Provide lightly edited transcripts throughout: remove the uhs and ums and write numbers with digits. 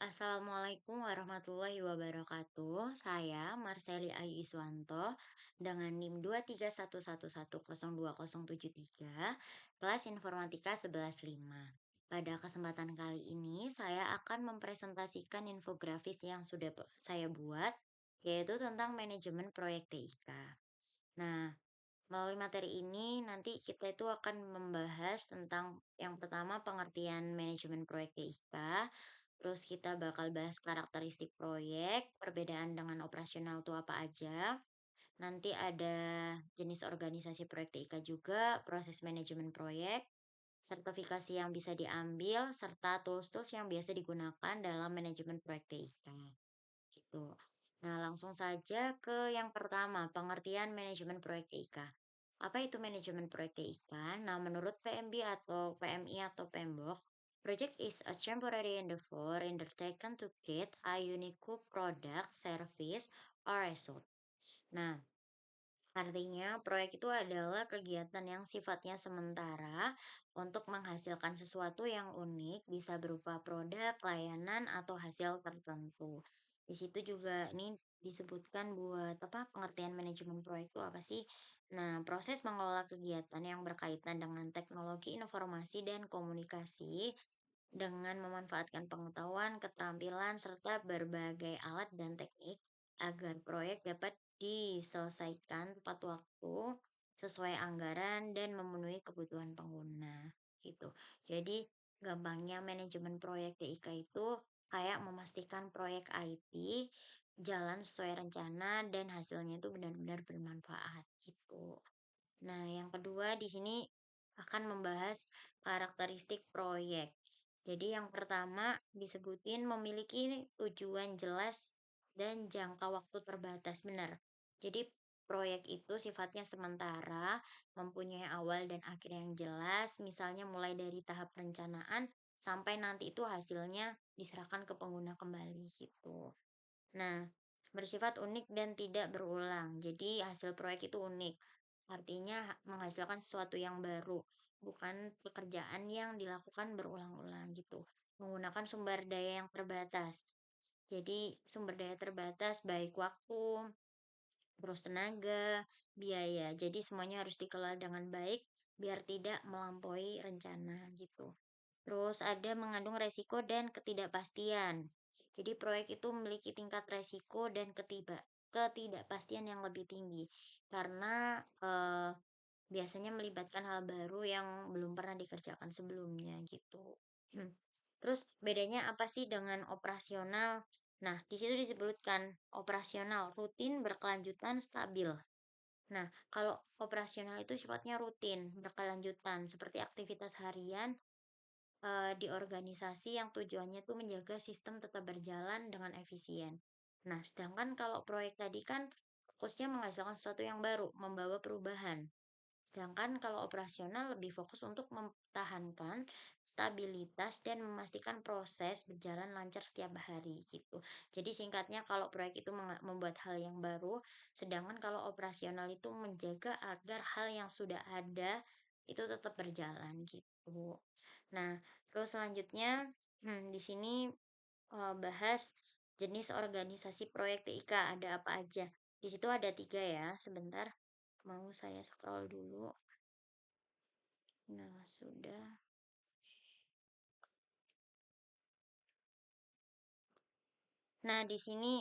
Assalamualaikum warahmatullahi wabarakatuh. Saya Marseli Ayu Iswanto dengan NIM 231110273, kelas Informatika 11.5. Pada kesempatan kali ini, saya akan mempresentasikan infografis yang sudah saya buat, yaitu tentang manajemen proyek TIK. Nah, melalui materi ini nanti kita itu akan membahas tentang yang pertama pengertian manajemen proyek TIK, terus kita bakal bahas karakteristik proyek, perbedaan dengan operasional itu apa aja. Nanti ada jenis organisasi proyek TIK juga, proses manajemen proyek, sertifikasi yang bisa diambil, serta tools-tools yang biasa digunakan dalam manajemen proyek TIK. Gitu. Nah, langsung saja ke yang pertama, pengertian manajemen proyek TIK. Apa itu manajemen proyek TIK? Nah, menurut PMB atau PMI atau PMBOK, project is a temporary endeavor undertaken to create a unique product, service, or result. Nah, artinya, proyek itu adalah kegiatan yang sifatnya sementara untuk menghasilkan sesuatu yang unik, bisa berupa produk, layanan, atau hasil tertentu. Di situ juga ini disebutkan buat apa pengertian manajemen proyek itu apa sih? Nah, proses mengelola kegiatan yang berkaitan dengan teknologi informasi dan komunikasi dengan memanfaatkan pengetahuan, keterampilan, serta berbagai alat dan teknik agar proyek dapat diselesaikan tepat waktu, sesuai anggaran, dan memenuhi kebutuhan pengguna. Gitu. Jadi, gampangnya manajemen proyek TIK itu kayak memastikan proyek IT jalan sesuai rencana dan hasilnya itu benar-benar bermanfaat gitu. Nah, yang kedua di sini akan membahas karakteristik proyek. Jadi yang pertama disebutin memiliki tujuan jelas dan jangka waktu terbatas. Benar. Jadi proyek itu sifatnya sementara, mempunyai awal dan akhir yang jelas, misalnya mulai dari tahap perencanaan sampai nanti itu hasilnya diserahkan ke pengguna kembali gitu. Nah, bersifat unik dan tidak berulang. Jadi hasil proyek itu unik. Artinya menghasilkan sesuatu yang baru, bukan pekerjaan yang dilakukan berulang-ulang gitu. Menggunakan sumber daya yang terbatas. Jadi sumber daya terbatas baik waktu, terus tenaga, biaya. Jadi semuanya harus dikelola dengan baik biar tidak melampaui rencana gitu. Terus ada mengandung resiko dan ketidakpastian. Jadi proyek itu memiliki tingkat resiko dan ketidakpastian yang lebih tinggi karena biasanya melibatkan hal baru yang belum pernah dikerjakan sebelumnya gitu. Terus bedanya apa sih dengan operasional? Nah, di situ disebutkan operasional, rutin, berkelanjutan, stabil. Nah, kalau operasional itu sifatnya rutin, berkelanjutan, seperti aktivitas harian di organisasi yang tujuannya tuh menjaga sistem tetap berjalan dengan efisien. Nah, sedangkan kalau proyek tadi kan fokusnya menghasilkan sesuatu yang baru, membawa perubahan. Sedangkan kalau operasional lebih fokus untuk mempertahankan stabilitas dan memastikan proses berjalan lancar setiap hari gitu. Jadi singkatnya kalau proyek itu membuat hal yang baru, sedangkan kalau operasional itu menjaga agar hal yang sudah ada itu tetap berjalan gitu. Nah, terus selanjutnya di sini bahas jenis organisasi proyek TIK ada apa aja. Di situ ada tiga ya, sebentar. Mau saya scroll dulu. Nah, sudah. Nah, di sini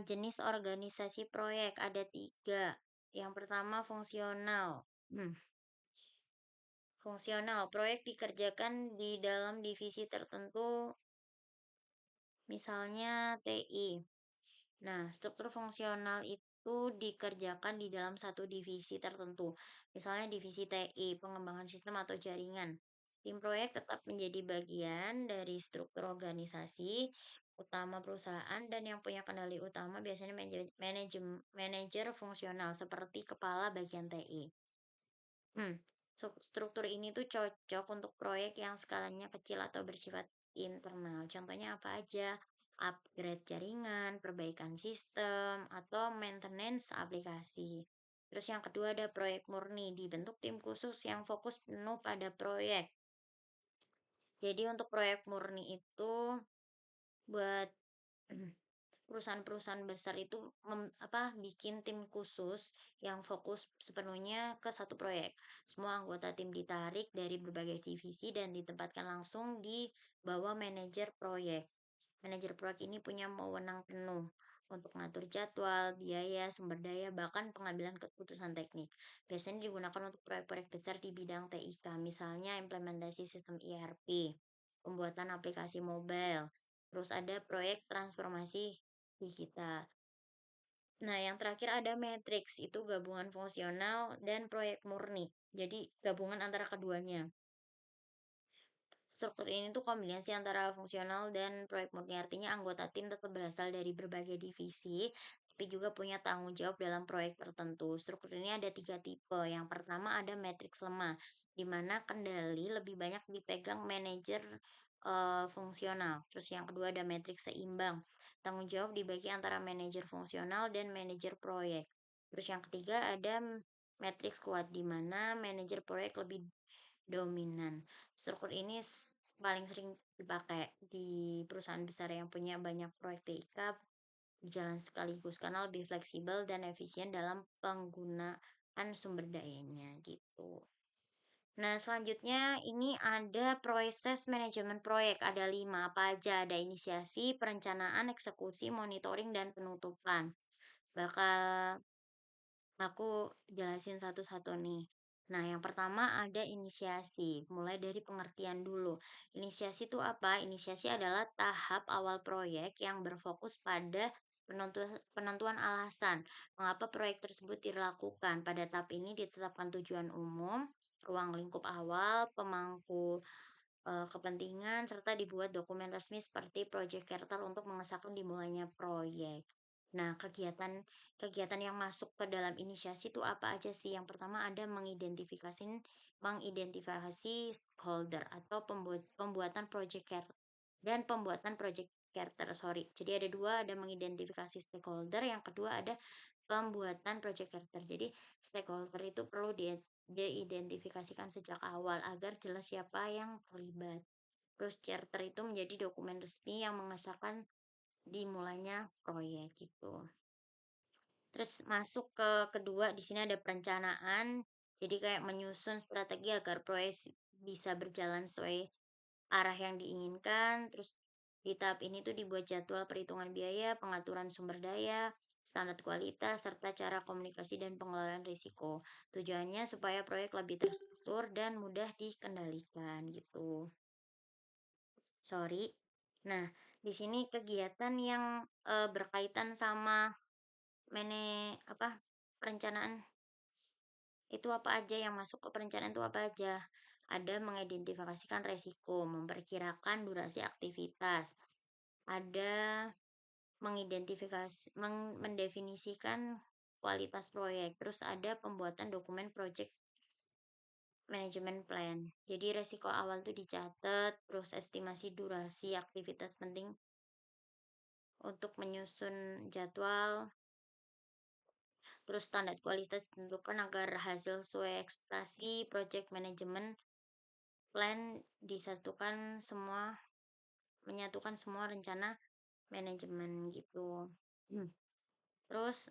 jenis organisasi proyek ada tiga. Yang pertama fungsional. Hmm, Fungsional, proyek dikerjakan di dalam divisi tertentu, misalnya TI. Nah, struktur fungsional itu dikerjakan di dalam satu divisi tertentu, misalnya divisi TI, pengembangan sistem atau jaringan. Tim proyek tetap menjadi bagian dari struktur organisasi utama perusahaan dan yang punya kendali utama biasanya manajer fungsional seperti kepala bagian TI. Hmm, struktur ini tuh cocok untuk proyek yang skalanya kecil atau bersifat internal. Contohnya apa aja? Upgrade jaringan, perbaikan sistem, atau maintenance aplikasi. Terus yang kedua ada proyek murni, dibentuk tim khusus yang fokus penuh pada proyek. Jadi untuk proyek murni itu buat perusahaan-perusahaan besar itu bikin tim khusus yang fokus sepenuhnya ke satu proyek. Semua anggota tim ditarik dari berbagai divisi dan ditempatkan langsung di bawah manajer proyek. Manajer proyek ini punya wewenang penuh untuk mengatur jadwal, biaya, sumber daya, bahkan pengambilan keputusan teknik. Biasanya digunakan untuk proyek-proyek besar di bidang TIK, misalnya implementasi sistem ERP, pembuatan aplikasi mobile, terus ada proyek transformasi digital. Nah, yang terakhir ada matrix, itu gabungan fungsional dan proyek murni. Jadi, gabungan antara keduanya. Struktur ini tuh kombinasi antara fungsional dan proyek murni, artinya anggota tim tetap berasal dari berbagai divisi, tapi juga punya tanggung jawab dalam proyek tertentu. Struktur ini ada tiga tipe. Yang pertama ada matriks lemah, di mana kendali lebih banyak dipegang manajer fungsional. Terus yang kedua ada matriks seimbang, tanggung jawab dibagi antara manajer fungsional dan manajer proyek. Terus yang ketiga ada matriks kuat, di mana manajer proyek lebih dominan. Struktur ini paling sering dipakai di perusahaan besar yang punya banyak proyek TIK berjalan sekaligus karena lebih fleksibel dan efisien dalam penggunaan sumber dayanya gitu. Nah, selanjutnya ini ada proses manajemen proyek. Ada 5 apa aja? Ada inisiasi, perencanaan, eksekusi, monitoring, dan penutupan. Bakal aku jelasin satu-satu nih. Nah, yang pertama ada inisiasi, mulai dari pengertian dulu. Inisiasi itu apa? Inisiasi adalah tahap awal proyek yang berfokus pada penentuan alasan mengapa proyek tersebut dilakukan. Pada tahap ini ditetapkan tujuan umum, ruang lingkup awal, pemangku kepentingan, serta dibuat dokumen resmi seperti project charter untuk mengesahkan dimulainya proyek. Nah, kegiatan yang masuk ke dalam inisiasi itu apa aja sih? Yang pertama ada mengidentifikasi stakeholder atau pembuatan project charter dan pembuatan project charter, sorry. Jadi ada dua, ada mengidentifikasi stakeholder, yang kedua ada pembuatan project charter. Jadi stakeholder itu perlu diidentifikasikan sejak awal agar jelas siapa yang terlibat. Terus charter itu menjadi dokumen resmi yang mengesahkan dimulainya proyek gitu. Terus masuk ke kedua, di sini ada perencanaan. Jadi kayak menyusun strategi agar proyek bisa berjalan sesuai arah yang diinginkan. Terus di tahap ini tuh dibuat jadwal perhitungan biaya, pengaturan sumber daya, standar kualitas, serta cara komunikasi dan pengelolaan risiko. Tujuannya supaya proyek lebih terstruktur dan mudah dikendalikan gitu. Sorry. Nah, di sini kegiatan yang berkaitan sama perencanaan itu apa aja, yang masuk ke perencanaan itu apa aja? Ada mengidentifikasikan resiko, memperkirakan durasi aktivitas, ada mendefinisikan kualitas proyek, terus ada pembuatan dokumen project management plan. Jadi resiko awal tuh dicatat, terus estimasi durasi aktivitas penting untuk menyusun jadwal, terus standar kualitas ditentukan agar hasil sesuai ekspektasi. Project management plan disatukan semua, menyatukan semua rencana manajemen gitu. Terus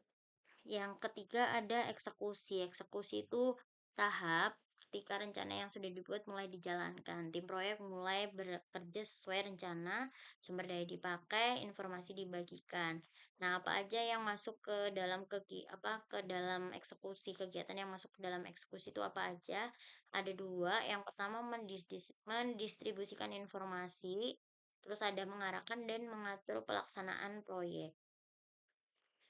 yang ketiga ada eksekusi. Eksekusi itu tahap ketika rencana yang sudah dibuat mulai dijalankan. Tim proyek mulai bekerja sesuai rencana, sumber daya dipakai, informasi dibagikan. Nah, apa aja yang masuk ke dalam ke dalam eksekusi, kegiatan yang masuk ke dalam eksekusi itu apa aja? Ada dua. Yang pertama mendistribusikan informasi, terus ada mengarahkan dan mengatur pelaksanaan proyek.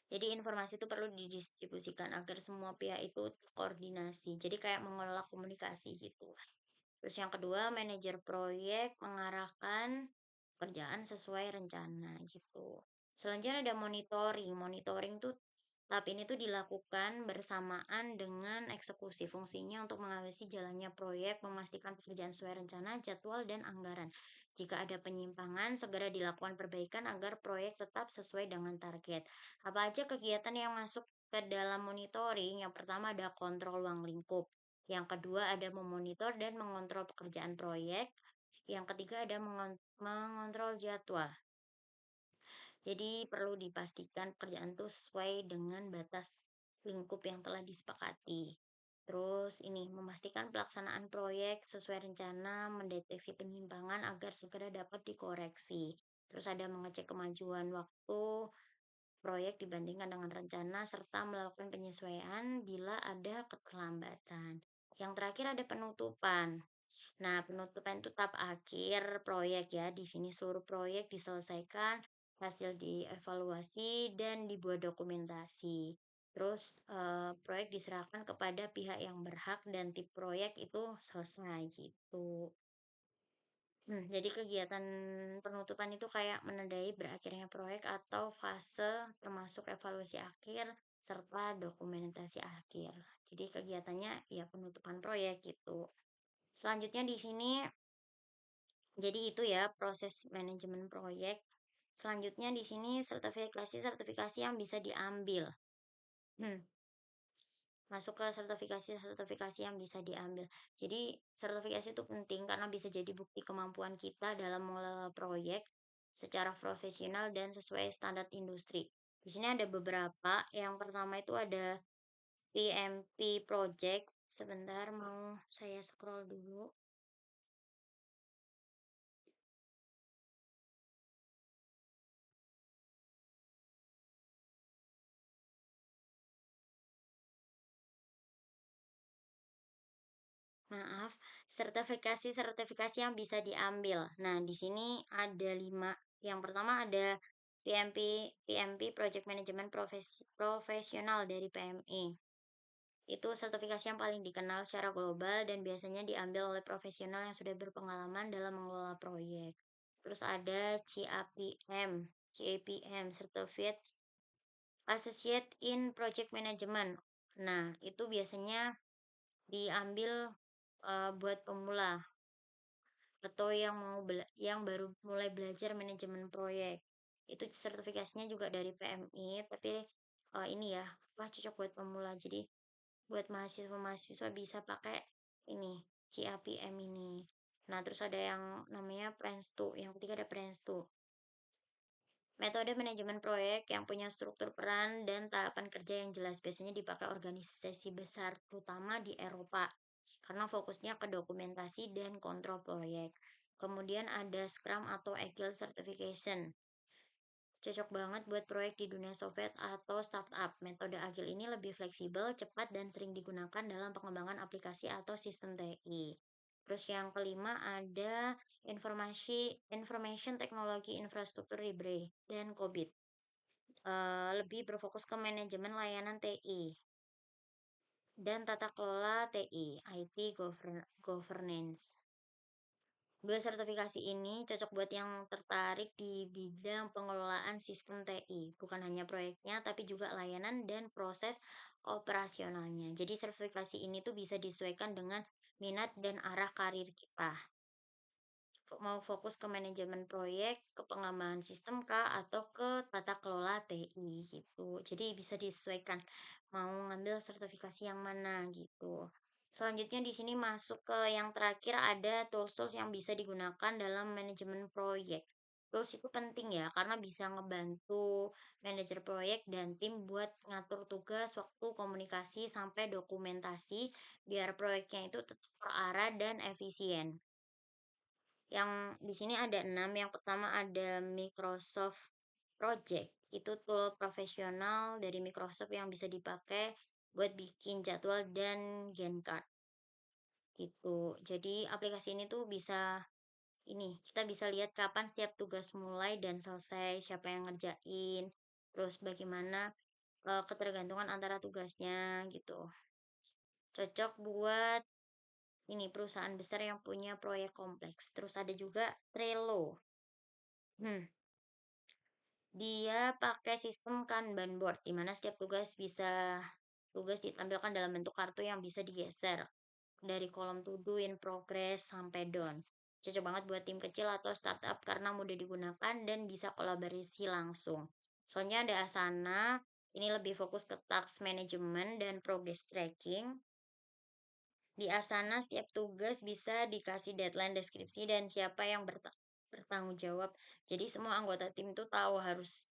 Jadi informasi itu perlu didistribusikan agar semua pihak itu koordinasi. Jadi kayak mengelola komunikasi gitu. Terus yang kedua, manajer proyek mengarahkan kerjaan sesuai rencana gitu. Selanjutnya ada monitoring. Monitoring tuh tahap ini tuh dilakukan bersamaan dengan eksekusi. Fungsinya untuk mengawasi jalannya proyek, memastikan pekerjaan sesuai rencana, jadwal, dan anggaran. Jika ada penyimpangan, segera dilakukan perbaikan agar proyek tetap sesuai dengan target. Apa aja kegiatan yang masuk ke dalam monitoring? Yang pertama ada kontrol ruang lingkup. Yang kedua ada memonitor dan mengontrol pekerjaan proyek. Yang ketiga ada mengontrol jadwal. Jadi perlu dipastikan pekerjaan itu sesuai dengan batas lingkup yang telah disepakati. Terus ini memastikan pelaksanaan proyek sesuai rencana, mendeteksi penyimpangan agar segera dapat dikoreksi. Terus ada mengecek kemajuan waktu proyek dibandingkan dengan rencana serta melakukan penyesuaian bila ada keterlambatan. Yang terakhir ada penutupan. Nah, penutupan itu tahap akhir proyek ya. Di sini seluruh proyek diselesaikan, hasil dievaluasi dan dibuat dokumentasi. Terus proyek diserahkan kepada pihak yang berhak dan tip proyek itu selesai gitu. Jadi kegiatan penutupan itu kayak menandai berakhirnya proyek atau fase termasuk evaluasi akhir serta dokumentasi akhir. Jadi kegiatannya ya penutupan proyek gitu. Selanjutnya di sini jadi itu ya proses manajemen proyek. Selanjutnya di sini sertifikasi-sertifikasi yang bisa diambil. Hmm, Masuk ke sertifikasi-sertifikasi yang bisa diambil. Jadi sertifikasi itu penting karena bisa jadi bukti kemampuan kita dalam mengelola proyek secara profesional dan sesuai standar industri. Di sini ada beberapa. Yang pertama itu ada PMP Project. Sebentar mau saya scroll dulu. Maaf, sertifikasi-sertifikasi yang bisa diambil. Nah, di sini ada 5. Yang pertama ada PMP Project Management Profesional dari PMI. Itu sertifikasi yang paling dikenal secara global dan biasanya diambil oleh profesional yang sudah berpengalaman dalam mengelola proyek. Terus ada CAPM, Certificate Associate in Project Management. Nah, itu biasanya diambil buat pemula atau yang yang baru mulai belajar manajemen proyek. Itu sertifikasinya juga dari PMI, tapi ini ya, wah cocok buat pemula. Jadi buat mahasiswa-mahasiswa bisa pakai ini CAPM ini. Nah, terus ada yang namanya Prince2. Yang ketiga ada Prince2. Metode manajemen proyek yang punya struktur peran dan tahapan kerja yang jelas biasanya dipakai organisasi besar, terutama di Eropa, karena fokusnya ke dokumentasi dan kontrol proyek. Kemudian ada Scrum atau Agile Certification. Cocok banget buat proyek di dunia Soviet atau startup. Metode Agile ini lebih fleksibel, cepat, dan sering digunakan dalam pengembangan aplikasi atau sistem TI. Terus yang kelima ada Information Technology Infrastructure Libre dan COBIT. Lebih berfokus ke manajemen layanan TI dan tata kelola TI, IT governance. Dua sertifikasi ini cocok buat yang tertarik di bidang pengelolaan sistem TI, bukan hanya proyeknya, tapi juga layanan dan proses operasionalnya. Jadi sertifikasi ini tuh bisa disesuaikan dengan minat dan arah karir kita. Mau fokus ke manajemen proyek, ke pengembangan sistem kah, atau ke tata kelola TI gitu. Jadi bisa disesuaikan mau ngambil sertifikasi yang mana gitu. Selanjutnya di sini masuk ke yang terakhir ada tools-tools yang bisa digunakan dalam manajemen proyek. Tools itu penting ya karena bisa ngebantu manajer proyek dan tim buat ngatur tugas, waktu, komunikasi, sampai dokumentasi biar proyeknya itu tetap terarah dan efisien. Yang di sini ada 6. Yang pertama ada Microsoft Project. Itu tool profesional dari Microsoft yang bisa dipakai buat bikin jadwal dan Gantt chart gitu. Jadi aplikasi ini tuh bisa ini, kita bisa lihat kapan setiap tugas mulai dan selesai, siapa yang ngerjain, terus bagaimana ketergantungan antara tugasnya gitu. Cocok buat ini perusahaan besar yang punya proyek kompleks. Terus ada juga Trello. Hmm, Dia pakai sistem Kanban board di mana setiap tugas ditampilkan dalam bentuk kartu yang bisa digeser dari kolom to do, in progress sampai done. Cocok banget buat tim kecil atau startup karena mudah digunakan dan bisa kolaborasi langsung. Soalnya ada Asana, ini lebih fokus ke task management dan progress tracking. Di Asana, setiap tugas bisa dikasih deadline, deskripsi, dan siapa yang bertanggung jawab. Jadi semua anggota tim itu tahu harus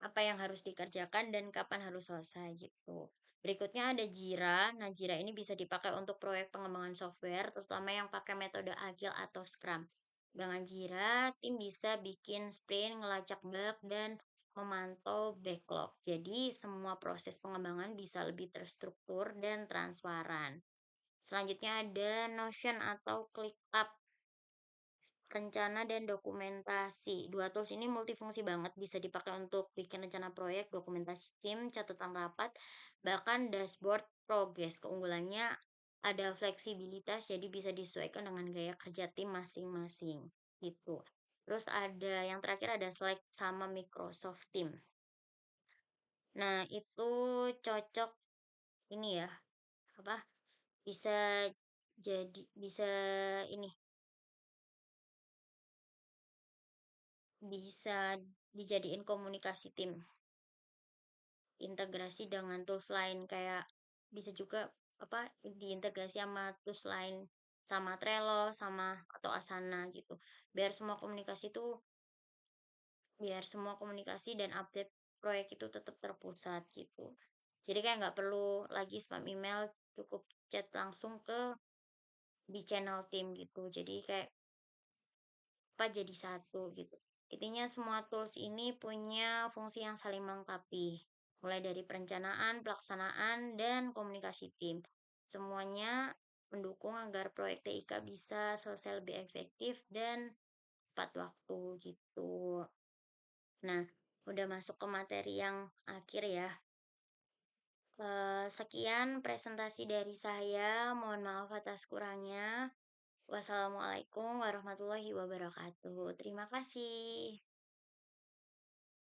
apa yang harus dikerjakan dan kapan harus selesai gitu. Berikutnya ada Jira. Nah, Jira ini bisa dipakai untuk proyek pengembangan software, terutama yang pakai metode Agile atau Scrum. Dengan Jira, tim bisa bikin sprint, ngelacak bug, dan memantau backlog. Jadi, semua proses pengembangan bisa lebih terstruktur dan transparan. Selanjutnya ada Notion atau ClickUp. Rencana dan dokumentasi. Dua tools ini multifungsi banget, bisa dipakai untuk bikin rencana proyek, dokumentasi tim, catatan rapat, bahkan dashboard progress. Keunggulannya ada fleksibilitas, jadi bisa disesuaikan dengan gaya kerja tim masing-masing, gitu. Terus ada yang terakhir ada Slack sama Microsoft Team. Nah, itu cocok ini ya, apa? Bisa bisa ini bisa dijadiin komunikasi tim. Integrasi dengan tools lain kayak bisa juga apa diintegrasi sama tools lain sama Trello sama atau Asana gitu. Biar semua komunikasi itu biar semua komunikasi dan update proyek itu tetap terpusat gitu. Jadi kayak nggak perlu lagi spam email, cukup chat langsung ke di channel tim gitu. Jadi kayak apa jadi satu gitu. Intinya semua tools ini punya fungsi yang saling melengkapi, mulai dari perencanaan, pelaksanaan, dan komunikasi tim. Semuanya mendukung agar proyek TIK bisa selesai lebih efektif dan tepat waktu gitu. Nah, udah masuk ke materi yang akhir ya. Sekian presentasi dari saya. Mohon maaf atas kurangnya. Wassalamualaikum warahmatullahi wabarakatuh. Terima kasih.